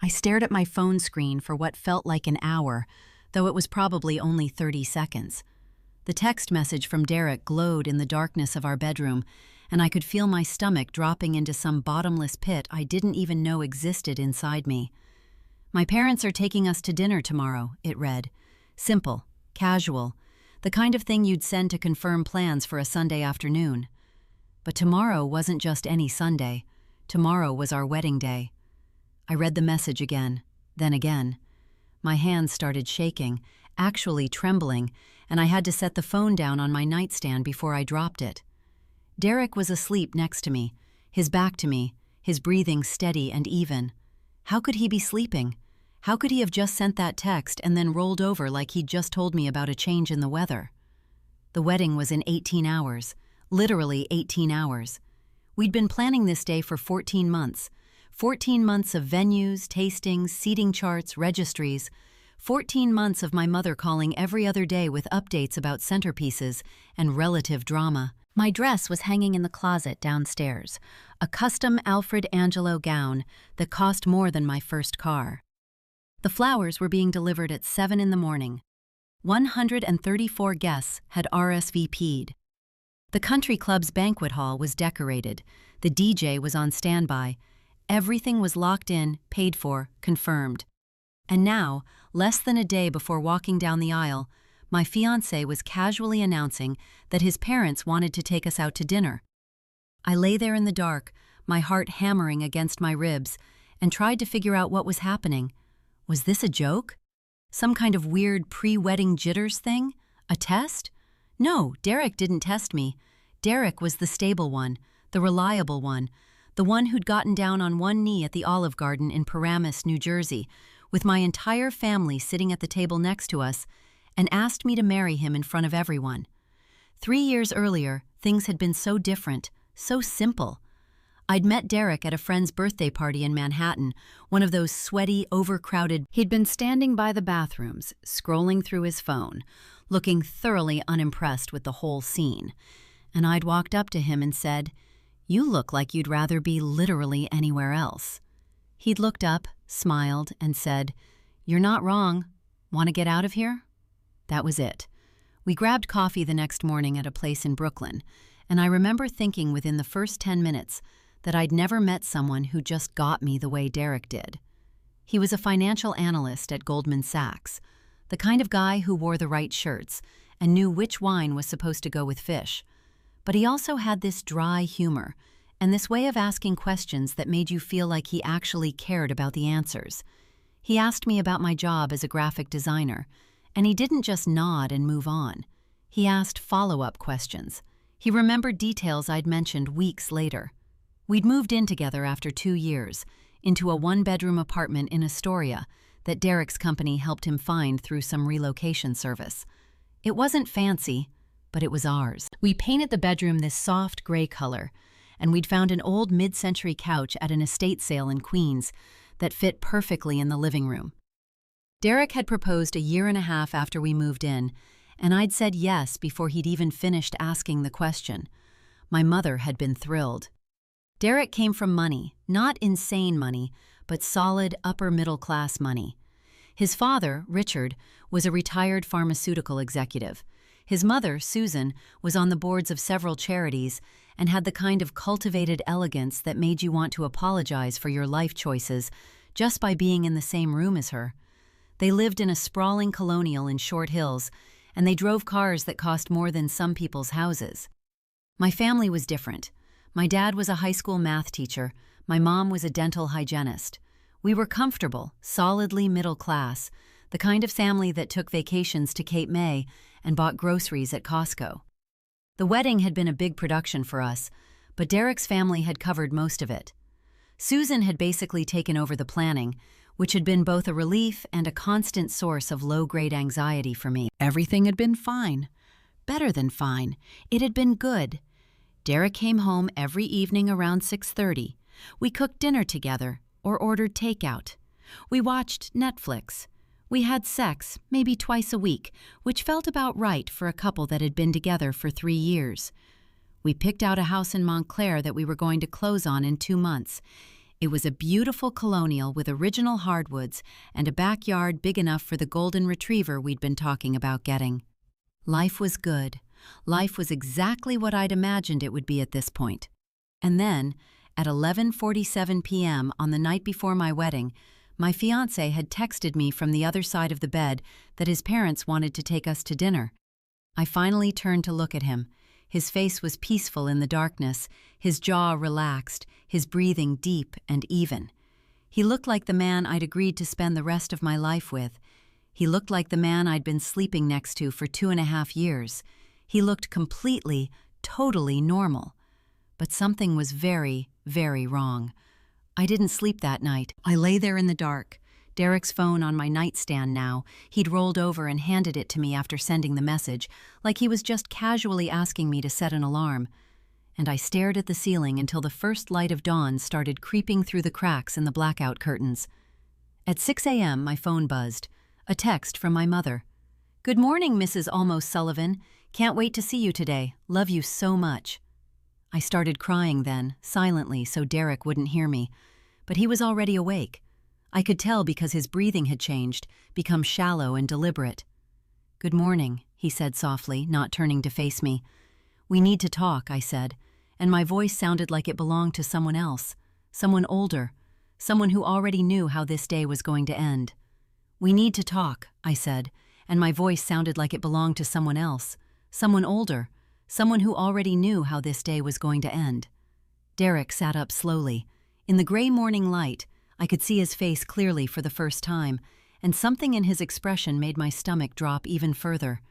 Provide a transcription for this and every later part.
stared at my phone screen for what felt like an hour, though it was probably only 30 seconds. The text message from Derek glowed in the darkness of our bedroom, and I could feel my stomach dropping into some bottomless pit I didn't even know existed inside me. "My parents are taking us to dinner tomorrow," it read. Simple, casual, the kind of thing you'd send to confirm plans for a Sunday afternoon. But tomorrow wasn't just any Sunday. Tomorrow was our wedding day. I read the message again, then again. My hands started shaking, actually trembling, and I had to set the phone down on my nightstand before I dropped it. Derek was asleep next to me, his back to me, his breathing steady and even. How could he be sleeping? How could he have just sent that text and then rolled over like he'd just told me about a change in the weather? The wedding was in 18 hours, literally 18 hours. We'd been planning this day for 14 months. 14 months of venues, tastings, seating charts, registries. 14 months of my mother calling every other day with updates about centerpieces and relative drama. My dress was hanging in the closet downstairs, a custom Alfred Angelo gown that cost more than my first car. The flowers were being delivered at 7 in the morning. 134 guests had RSVP'd. The country club's banquet hall was decorated. The DJ was on standby. Everything was locked in, paid for, confirmed. And now, less than a day before walking down the aisle, my fiancé was casually announcing that his parents wanted to take us out to dinner. I lay there in the dark, my heart hammering against my ribs, and tried to figure out what was happening. Was this a joke? Some kind of weird pre-wedding jitters thing? A test? No, Derek didn't test me. Derek was the stable one, the reliable one, the one who'd gotten down on one knee at the Olive Garden in Paramus, New Jersey, with my entire family sitting at the table next to us, and asked me to marry him in front of everyone. 3 years earlier, things had been so different, so simple. I'd met Derek at a friend's birthday party in Manhattan, one of those sweaty, overcrowded. He'd been standing by the bathrooms, scrolling through his phone, looking thoroughly unimpressed with the whole scene. And I'd walked up to him and said, "You look like you'd rather be literally anywhere else." He'd looked up, smiled, and said, "You're not wrong. Want to get out of here?" That was it. We grabbed coffee the next morning at a place in Brooklyn, and I remember thinking within the first 10 minutes that I'd never met someone who just got me the way Derek did. He was a financial analyst at Goldman Sachs, the kind of guy who wore the right shirts and knew which wine was supposed to go with fish. But he also had this dry humor and this way of asking questions that made you feel like he actually cared about the answers. He asked me about my job as a graphic designer, and he didn't just nod and move on. He asked follow-up questions. He remembered details I'd mentioned weeks later. We'd moved in together after 2 years, into a one-bedroom apartment in Astoria that Derek's company helped him find through some relocation service. It wasn't fancy, but it was ours. We painted the bedroom this soft gray color, and we'd found an old mid-century couch at an estate sale in Queens that fit perfectly in the living room. Derek had proposed a year and a half after we moved in, and I'd said yes before he'd even finished asking the question. My mother had been thrilled. Derek came from money, not insane money, but solid upper-middle-class money. His father, Richard, was a retired pharmaceutical executive. His mother, Susan, was on the boards of several charities and had the kind of cultivated elegance that made you want to apologize for your life choices just by being in the same room as her. They lived in a sprawling colonial in Short Hills, and they drove cars that cost more than some people's houses. My family was different. My dad was a high school math teacher. My mom was a dental hygienist. We were comfortable, solidly middle class, the kind of family that took vacations to Cape May and bought groceries at Costco. The wedding had been a big production for us, but Derek's family had covered most of it. Susan had basically taken over the planning, which had been both a relief and a constant source of low-grade anxiety for me. Everything had been fine. Better than fine. It had been good. Derek came home every evening around 6:30. We cooked dinner together or ordered takeout. We watched Netflix. We had sex, maybe twice a week, which felt about right for a couple that had been together for 3 years. We picked out a house in Montclair that we were going to close on in 2 months. It was a beautiful colonial with original hardwoods and a backyard big enough for the golden retriever we'd been talking about getting. Life was good. Life was exactly what I'd imagined it would be at this point. And then, at 11:47 p.m. on the night before my wedding, my fiancé had texted me from the other side of the bed that his parents wanted to take us to dinner. I finally turned to look at him. His face was peaceful in the darkness, his jaw relaxed, his breathing deep and even. He looked like the man I'd agreed to spend the rest of my life with. He looked like the man I'd been sleeping next to for 2.5 years. He looked completely, totally normal. But something was very, very wrong. I didn't sleep that night. I lay there in the dark. Derek's phone on my nightstand now. He'd rolled over and handed it to me after sending the message, like he was just casually asking me to set an alarm. And I stared at the ceiling until the first light of dawn started creeping through the cracks in the blackout curtains. At 6 a.m., my phone buzzed. A text from my mother. "Good morning, Mrs. Almost Sullivan. Can't wait to see you today. Love you so much." I started crying then, silently, so Derek wouldn't hear me. But he was already awake. I could tell because his breathing had changed, become shallow and deliberate. "Good morning," he said softly, not turning to face me. "We need to talk," I said, and my voice sounded like it belonged to someone else, someone older, someone who already knew how this day was going to end. "We need to talk," I said, and my voice sounded like it belonged to someone else, someone older, someone who already knew how this day was going to end. Derek sat up slowly. In the gray morning light, I could see his face clearly for the first time, and something in his expression made my stomach drop even further.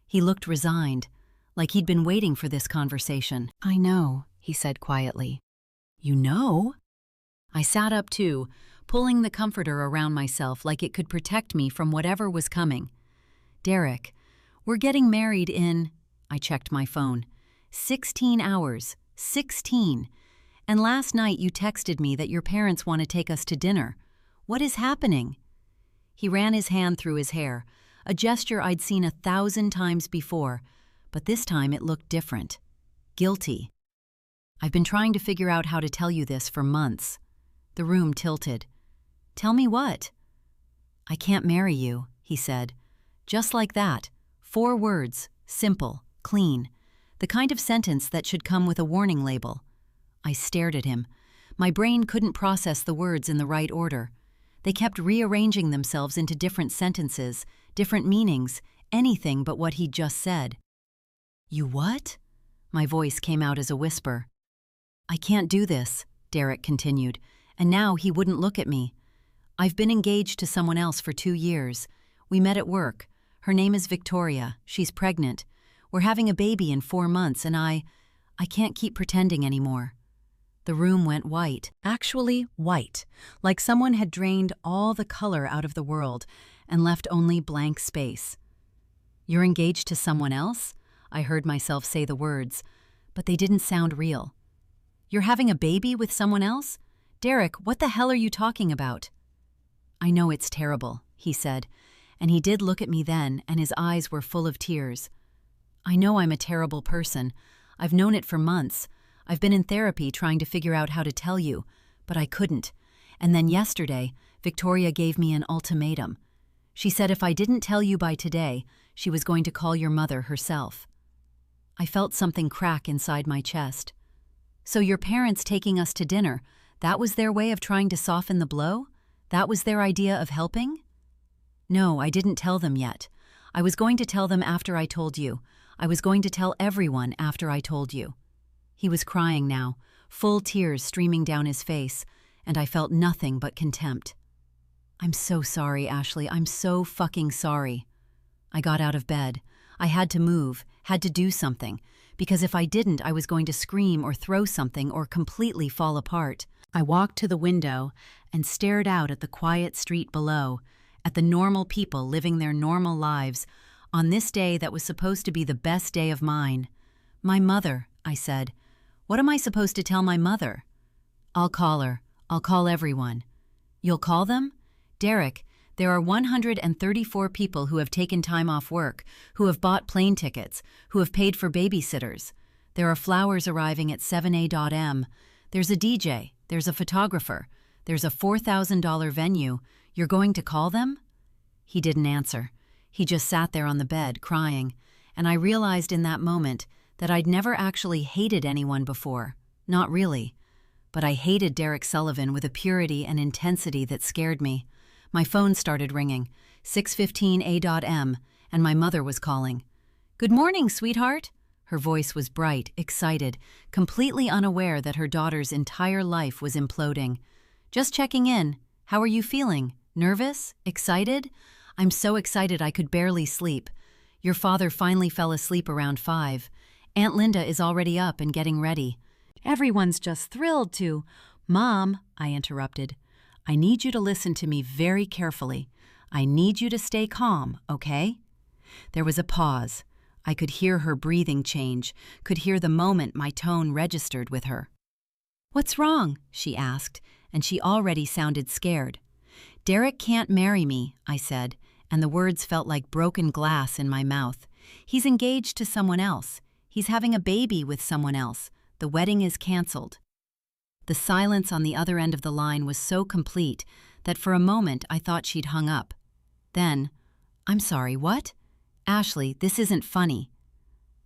He looked resigned, like he'd been waiting for this conversation. "I know," he said quietly. "You know?" I sat up too, pulling the comforter around myself like it could protect me from whatever was coming. "Derek, we're getting married in," I checked my phone, 16 hours. 16. And last night you texted me that your parents want to take us to dinner. What is happening?" He ran his hand through his hair, a gesture I'd seen 1,000 times before, but this time it looked different. Guilty. "I've been trying to figure out how to tell you this for months." The room tilted. "Tell me what?" "I can't marry you," he said. Just like that. 4 words, simple, clean. The kind of sentence that should come with a warning label. I stared at him. My brain couldn't process the words in the right order. They kept rearranging themselves into different sentences, different meanings, anything but what he'd just said. "You what?" My voice came out as a whisper. "I can't do this," Derek continued, and now he wouldn't look at me. "I've been engaged to someone else for 2 years. We met at work. Her name is Victoria. She's pregnant. We're having a baby in 4 months, and I can't keep pretending anymore." The room went white, actually white, like someone had drained all the color out of the world and left only blank space. "You're engaged to someone else?" I heard myself say the words, but they didn't sound real. "You're having a baby with someone else? Derek, what the hell are you talking about?" "I know it's terrible," he said, and he did look at me then, and his eyes were full of tears. "I know I'm a terrible person. I've known it for months. I've been in therapy trying to figure out how to tell you, but I couldn't. And then yesterday, Victoria gave me an ultimatum. She said if I didn't tell you by today, she was going to call your mother herself." I felt something crack inside my chest. "So your parents taking us to dinner, that was their way of trying to soften the blow? That was their idea of helping?" "No, I didn't tell them yet. I was going to tell them after I told you. I was going to tell everyone after I told you." He was crying now, full tears streaming down his face, and I felt nothing but contempt. "I'm so sorry, Ashley. I'm so fucking sorry." I got out of bed. I had to move, had to do something, because if I didn't, I was going to scream or throw something or completely fall apart. I walked to the window and stared out at the quiet street below, at the normal people living their normal lives, on this day that was supposed to be the best day of mine. "My mother," I said. "What am I supposed to tell my mother?" "I'll call her. I'll call everyone." "You'll call them?" "Derek, there are 134 people who have taken time off work, who have bought plane tickets, who have paid for babysitters. There are flowers arriving at 7 a.m. There's a DJ. There's a photographer. There's a $4,000 venue. You're going to call them?" He didn't answer. He just sat there on the bed, crying, and I realized in that moment that I'd never actually hated anyone before. Not really. But I hated Derek Sullivan with a purity and intensity that scared me. My phone started ringing, 6:15 a.m., and my mother was calling. "Good morning, sweetheart." Her voice was bright, excited, completely unaware that her daughter's entire life was imploding. "Just checking in. How are you feeling? Nervous? Excited?" "I'm so excited I could barely sleep. Your father finally fell asleep around 5. Aunt Linda is already up and getting ready. Everyone's just thrilled to—" "Mom," I interrupted, "I need you to listen to me very carefully. I need you to stay calm, okay?" There was a pause. I could hear her breathing change, could hear the moment my tone registered with her. "What's wrong?" she asked, and she already sounded scared. "Derek can't marry me," I said, and the words felt like broken glass in my mouth. "He's engaged to someone else. He's having a baby with someone else. The wedding is canceled." The silence on the other end of the line was so complete that for a moment I thought she'd hung up. Then, "I'm sorry, what? Ashley, this isn't funny."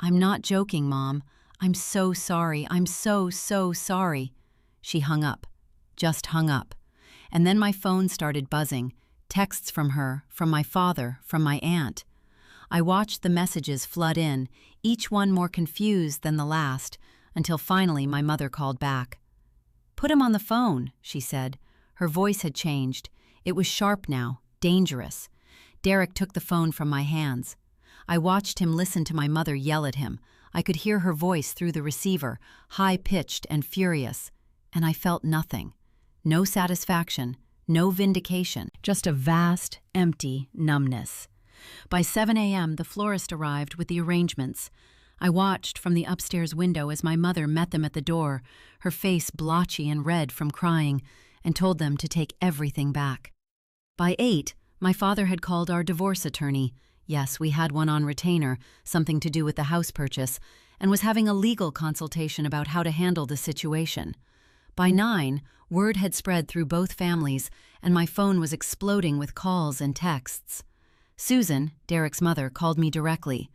"I'm not joking, Mom. I'm so sorry. I'm so sorry." She hung up. Just hung up. And then my phone started buzzing. Texts from her, from my father, from my aunt. I watched the messages flood in, each one more confused than the last, until finally my mother called back. "Put him on the phone," she said. Her voice had changed. It was sharp now, dangerous. Derek took the phone from my hands. I watched him listen to my mother yell at him. I could hear her voice through the receiver, high-pitched and furious. And I felt nothing. No satisfaction, no vindication, just a vast, empty numbness. By 7 a.m., the florist arrived with the arrangements. I watched from the upstairs window as my mother met them at the door, her face blotchy and red from crying, and told them to take everything back. By 8, my father had called our divorce attorney. Yes, we had one on retainer, something to do with the house purchase, and was having a legal consultation about how to handle the situation. By 9, word had spread through both families, and my phone was exploding with calls and texts. Susan, Derek's mother, called me directly.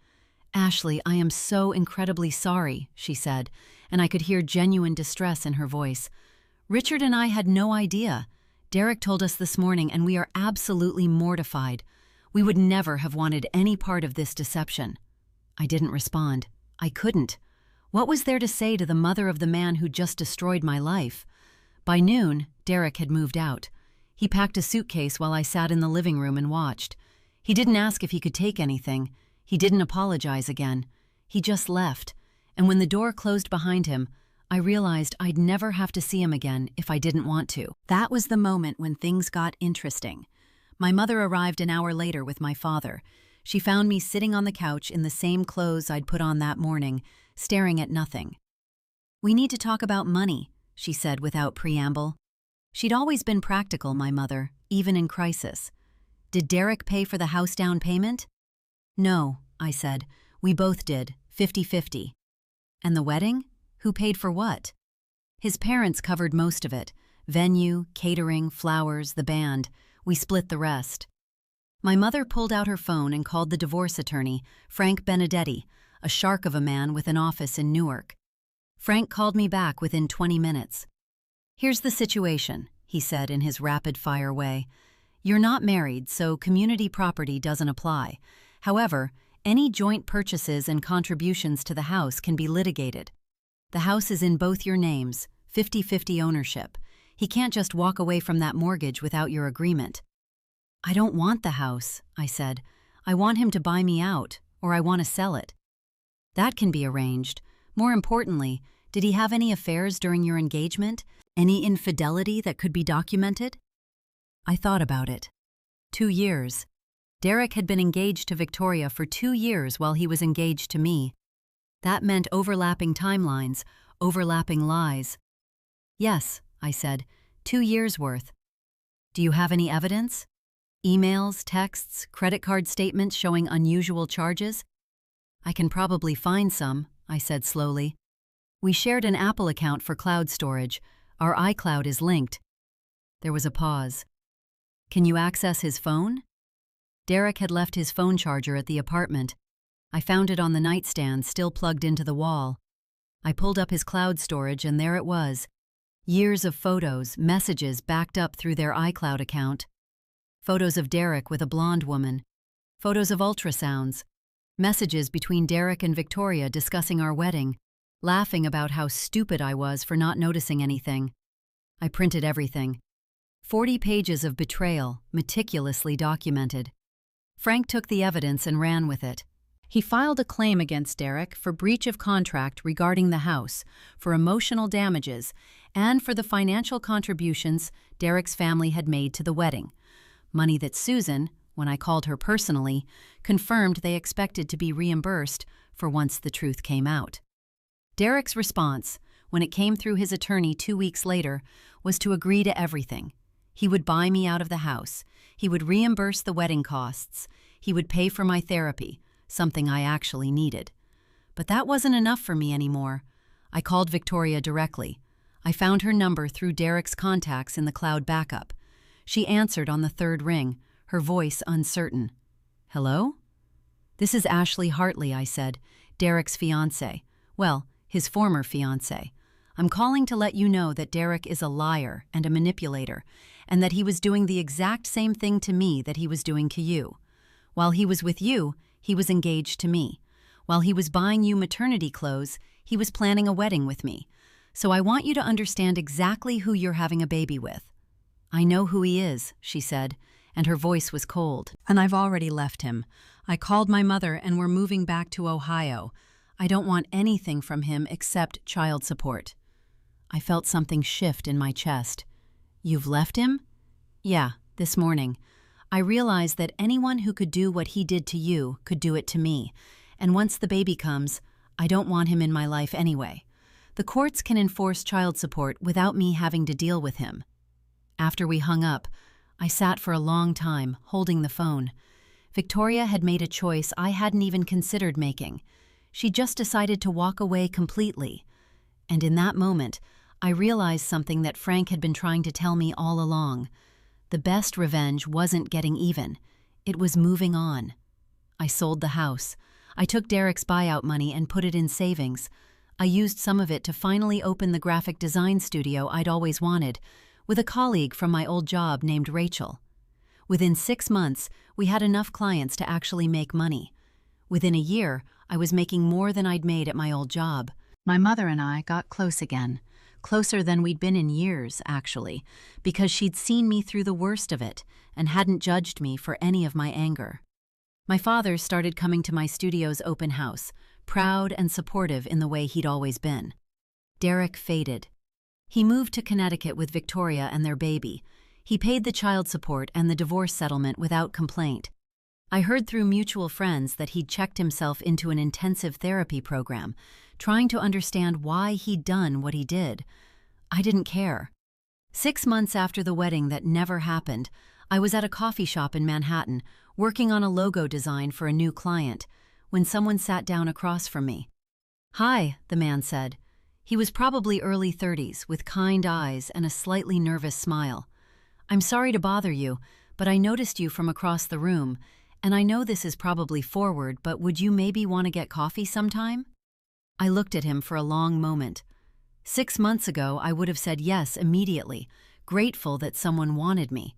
"Ashley, I am so incredibly sorry," she said, and I could hear genuine distress in her voice. "Richard and I had no idea. Derek told us this morning, and we are absolutely mortified. We would never have wanted any part of this deception." I didn't respond. I couldn't. What was there to say to the mother of the man who just destroyed my life? By noon, Derek had moved out. He packed a suitcase while I sat in the living room and watched. He didn't ask if he could take anything. He didn't apologize again. He just left. And when the door closed behind him, I realized I'd never have to see him again if I didn't want to. That was the moment when things got interesting. My mother arrived an hour later with my father. She found me sitting on the couch in the same clothes I'd put on that morning, staring at nothing. "We need to talk about money," she said without preamble. She'd always been practical, my mother, even in crisis. "Did Derek pay for the house down payment?" "No," I said. "We both did, 50-50. "And the wedding? Who paid for what?" "His parents covered most of it. Venue, catering, flowers, the band. We split the rest." My mother pulled out her phone and called the divorce attorney, Frank Benedetti, a shark of a man with an office in Newark. Frank called me back within 20 minutes. "Here's the situation," he said in his rapid-fire way. "You're not married, so community property doesn't apply. However, any joint purchases and contributions to the house can be litigated. The house is in both your names, 50-50 ownership. He can't just walk away from that mortgage without your agreement." "I don't want the house," I said. "I want him to buy me out, or I want to sell it." "That can be arranged. More importantly, did he have any affairs during your engagement? Any infidelity that could be documented?" I thought about it. 2 years. Derek had been engaged to Victoria for 2 years while he was engaged to me. That meant overlapping timelines, overlapping lies. "Yes," I said, 2 years' worth." "Do you have any evidence? Emails, texts, credit card statements showing unusual charges?" "I can probably find some," I said slowly. "We shared an Apple account for cloud storage. Our iCloud is linked." There was a pause. "Can you access his phone?" Derek had left his phone charger at the apartment. I found it on the nightstand, still plugged into the wall. I pulled up his cloud storage, and there it was. Years of photos, messages backed up through their iCloud account. Photos of Derek with a blonde woman. Photos of ultrasounds. Messages between Derek and Victoria discussing our wedding, laughing about how stupid I was for not noticing anything. I printed everything. 40 pages of betrayal, meticulously documented. Frank took the evidence and ran with it. He filed a claim against Derek for breach of contract regarding the house, for emotional damages, and for the financial contributions Derek's family had made to the wedding. Money that Susan, when I called her personally, confirmed they expected to be reimbursed for once the truth came out. Derek's response, when it came through his attorney 2 weeks later, was to agree to everything. He would buy me out of the house. He would reimburse the wedding costs. He would pay for my therapy, something I actually needed. But that wasn't enough for me anymore. I called Victoria directly. I found her number through Derek's contacts in the cloud backup. She answered on the third ring, her voice uncertain. "Hello?" "This is Ashley Hartley," I said, "Derek's fiancé. Well, his former fiancé. I'm calling to let you know that Derek is a liar and a manipulator, and that he was doing the exact same thing to me that he was doing to you. While he was with you, he was engaged to me. While he was buying you maternity clothes, he was planning a wedding with me. So I want you to understand exactly who you're having a baby with." "I know who he is," she said, and her voice was cold. "And I've already left him. I called my mother and we're moving back to Ohio. I don't want anything from him except child support." I felt something shift in my chest. "You've left him?" "Yeah, this morning. I realized that anyone who could do what he did to you could do it to me. And once the baby comes, I don't want him in my life anyway. The courts can enforce child support without me having to deal with him." After we hung up, I sat for a long time, holding the phone. Victoria had made a choice I hadn't even considered making. She just decided to walk away completely. And in that moment, I realized something that Frank had been trying to tell me all along. The best revenge wasn't getting even. It was moving on. I sold the house. I took Derek's buyout money and put it in savings. I used some of it to finally open the graphic design studio I'd always wanted, with a colleague from my old job named Rachel. Within 6 months, we had enough clients to actually make money. Within a year, I was making more than I'd made at my old job. My mother and I got close again. Closer than we'd been in years, actually, because she'd seen me through the worst of it and hadn't judged me for any of my anger. My father started coming to my studio's open house, proud and supportive in the way he'd always been. Derek faded. He moved to Connecticut with Victoria and their baby. He paid the child support and the divorce settlement without complaint. I heard through mutual friends that he'd checked himself into an intensive therapy program, trying to understand why he'd done what he did. I didn't care. 6 months after the wedding that never happened, I was at a coffee shop in Manhattan, working on a logo design for a new client, when someone sat down across from me. "Hi," the man said. He was probably early 30s, with kind eyes and a slightly nervous smile. "I'm sorry to bother you, but I noticed you from across the room, and I know this is probably forward, but would you maybe want to get coffee sometime?" I looked at him for a long moment. 6 months ago, I would have said yes immediately, grateful that someone wanted me.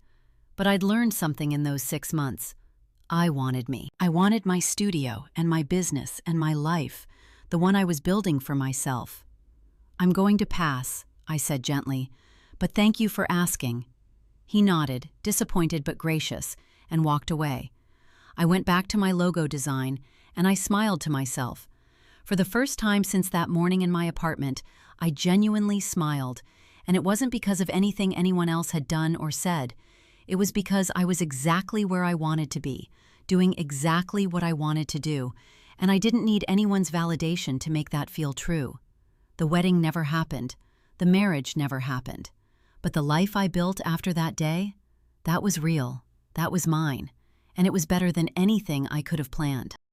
But I'd learned something in those 6 months. I wanted me. I wanted my studio and my business and my life, the one I was building for myself. "I'm going to pass," I said gently, "but thank you for asking." He nodded, disappointed but gracious, and walked away. I went back to my logo design, and I smiled to myself. For the first time since that morning in my apartment, I genuinely smiled, and it wasn't because of anything anyone else had done or said. It was because I was exactly where I wanted to be, doing exactly what I wanted to do, and I didn't need anyone's validation to make that feel true. The wedding never happened. The marriage never happened. But the life I built after that day, that was real. That was mine. And it was better than anything I could have planned.